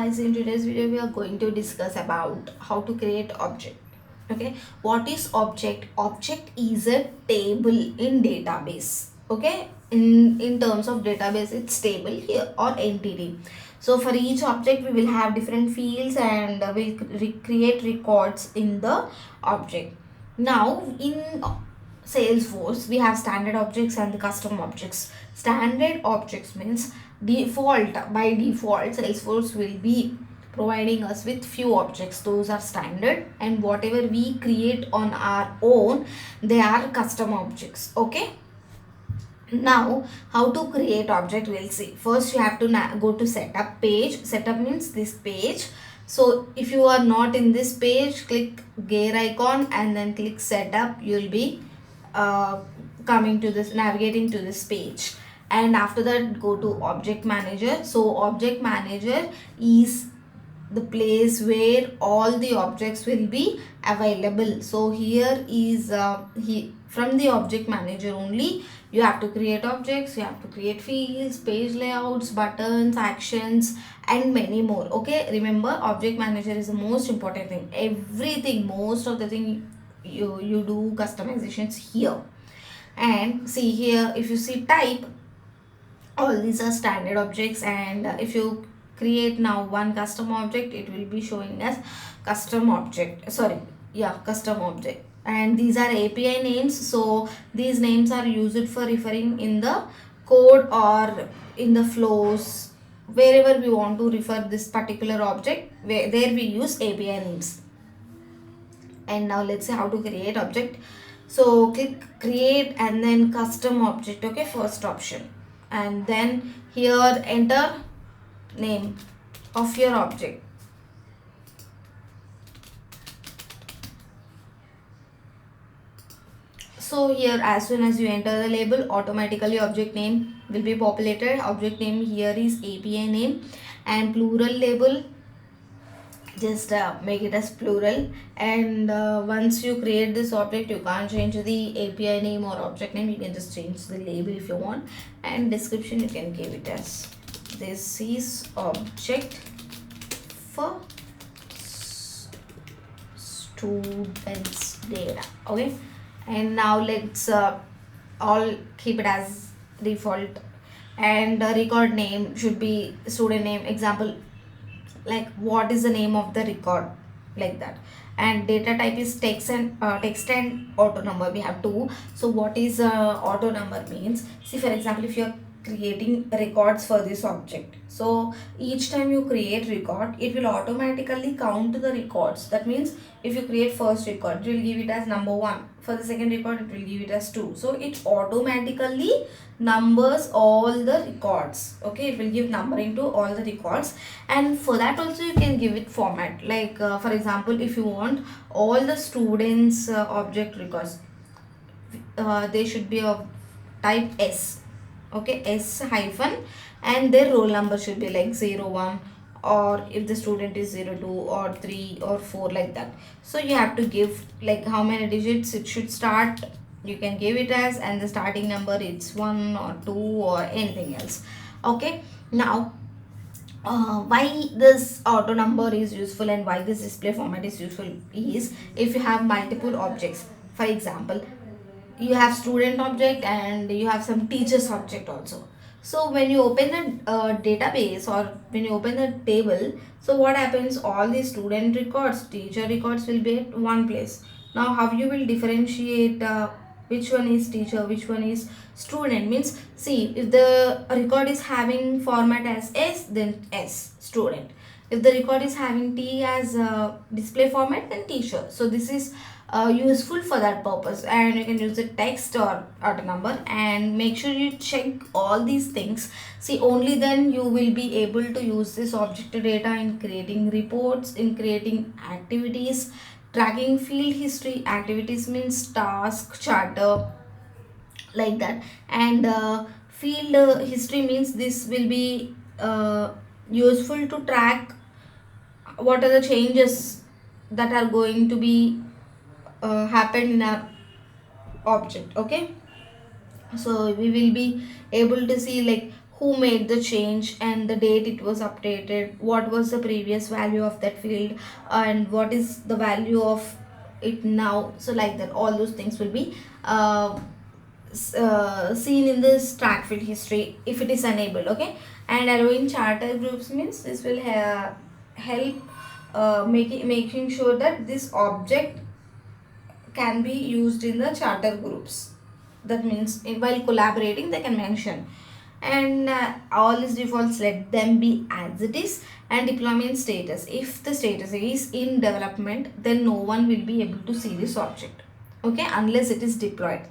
guys, in today's video we are going to discuss about how to create object. Okay, what is object? Object is a table in database. Okay, in terms of database it's table here or entity. So for each object we will have different fields and we'll create records in the object. Now in Salesforce we have standard objects and the custom objects. Standard objects means default, by default Salesforce will be providing us with few objects. Those are standard, and whatever we create on our own, they are custom objects. Okay, now how to create object we'll see. First you have to go to setup page. Setup means this page. So if you are not in this page, click gear icon and then click setup. You'll be uh, coming to this, navigating to this page, and after that go to object manager. So object manager is the place where all the objects will be available. So here is from the object manager only you have to create objects, you have to create fields, page layouts, buttons, actions, and many more. Okay, remember object manager is the most important thing. Everything, most of the thing you do customizations here. And see here, if you see type, all these are standard objects, and if you create now one custom object, it will be showing as custom object, sorry, yeah, custom object. And these are API names, so these names are used for referring in the code or in the flows, wherever we want to refer this particular object, where there we use API names. And now let's say how to create object. So click create and then custom object. Okay, first option, and then here enter name of your object. So here as soon as you enter the label, automatically object name will be populated. Object name here is API name, and plural label, just make it as plural. And once you create this object, you can't change the API name or object name, you can just change the label if you want. And description you can give it as this is object for students data. Okay, and now let's all keep it as default. And record name should be student name, example, like what is the name of the record, like that. And data type is text and auto number, we have two. So what is auto number means, see for example, if you are creating records for this object, so each time you create record, it will automatically count the records. That means if you create first record, it will give it as number 1. For the second record, it will give it as 2. So it automatically numbers all the records. Okay, it will give numbering to all the records. And for that also you can give it format, like for example, if you want all the students object records, they should be of type S. Okay, S hyphen, and their roll number should be like 01, or if the student is 02 or 3 or 4, like that. So you have to give like how many digits it should start, you can give it as, and the starting number it's 1 or 2 or anything else. Okay, now why this auto number is useful and why this display format is useful is, if you have multiple objects, for example you have student object and you have some teachers object also. So when you open the database, or when you open the table, so what happens, all the student records, teacher records will be at one place. Now how you will differentiate which one is teacher, which one is student? Means see, if the record is having format as S, then S, student. If the record is having T as display format, then teacher. So this is useful for that purpose, and you can use the text or auto number. And make sure you check all these things. See, only then you will be able to use this object data in creating reports, in creating activities, tracking field history. Activities means task, charter, like that. And field history means this will be useful to track what are the changes that are going to be happened in our object. Okay, so we will be able to see like who made the change and the date it was updated, what was the previous value of that field, and what is the value of it now. So like that, all those things will be seen in this track field history if it is enabled. Okay, and allowing charter groups means this will help making sure that this object can be used in the charter groups. That means while collaborating they can mention. And all these defaults, let them be as it is. And deployment status, if the status is in development, then no one will be able to see this object, okay, unless it is deployed.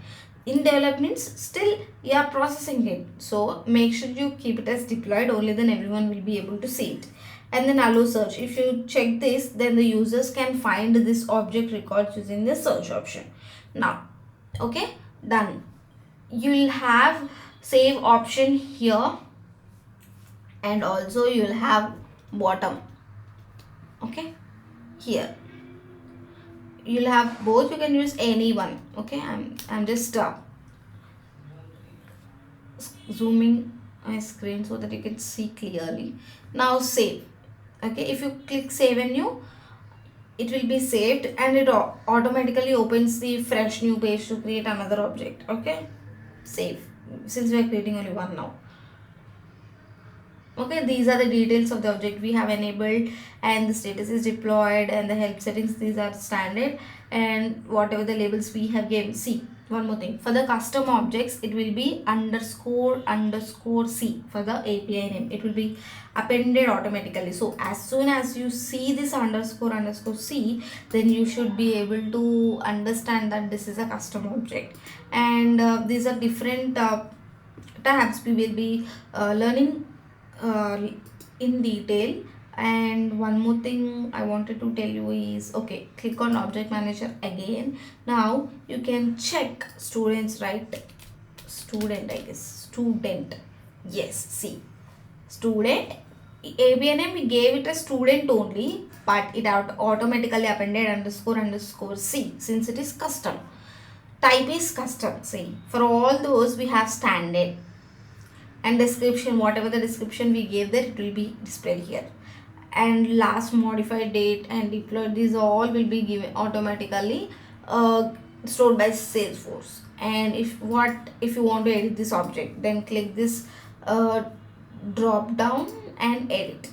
In development still you are processing it, so make sure you keep it as deployed, only then everyone will be able to see it. And then allow search, if you check this, then the users can find this object records using the search option. Now, okay, done. You will have save option here, and also you will have bottom, okay, here you'll have both. You can use any one, okay. I'm just zooming my screen so that you can see clearly. Now save, okay, if you click save and new, it will be saved and it automatically opens the fresh new page to create another object. Okay, save, since we are creating only one now. Okay, these are the details of the object we have enabled, and the status is deployed, and the help settings, these are standard, and whatever the labels we have given. See, one more thing, for the custom objects it will be __ c for the API name. It will be appended automatically. So as soon as you see this __ c, then you should be able to understand that this is a custom object. And these are different tabs we will be learning in detail. And one more thing I wanted to tell you is, okay, click on object manager again. Now you can check students, right? Student, I guess, student, yes, see, student ABNM, we gave it a student only, but it automatically appended __ c since it is custom. Type is custom. See, for all those we have standard, and description, whatever the description we gave there, it will be displayed here. And last modified date and deployed, these all will be given automatically, stored by Salesforce. And if you want to edit this object, then click this drop down and edit.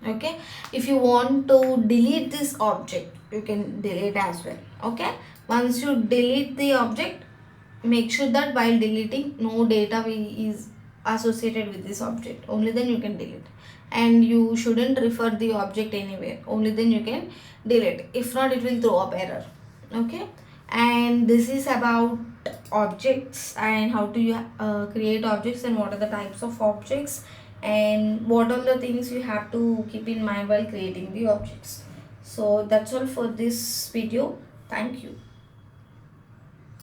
Okay, if you want to delete this object, you can delete as well. Okay, once you delete the object, make sure that while deleting no data is associated with this object, only then you can delete. And you shouldn't refer the object anywhere, only then you can delete. If not, it will throw up error. Okay, and this is about objects and how to create objects, and what are the types of objects, and what are the things you have to keep in mind while creating the objects. So that's all for this video. Thank you.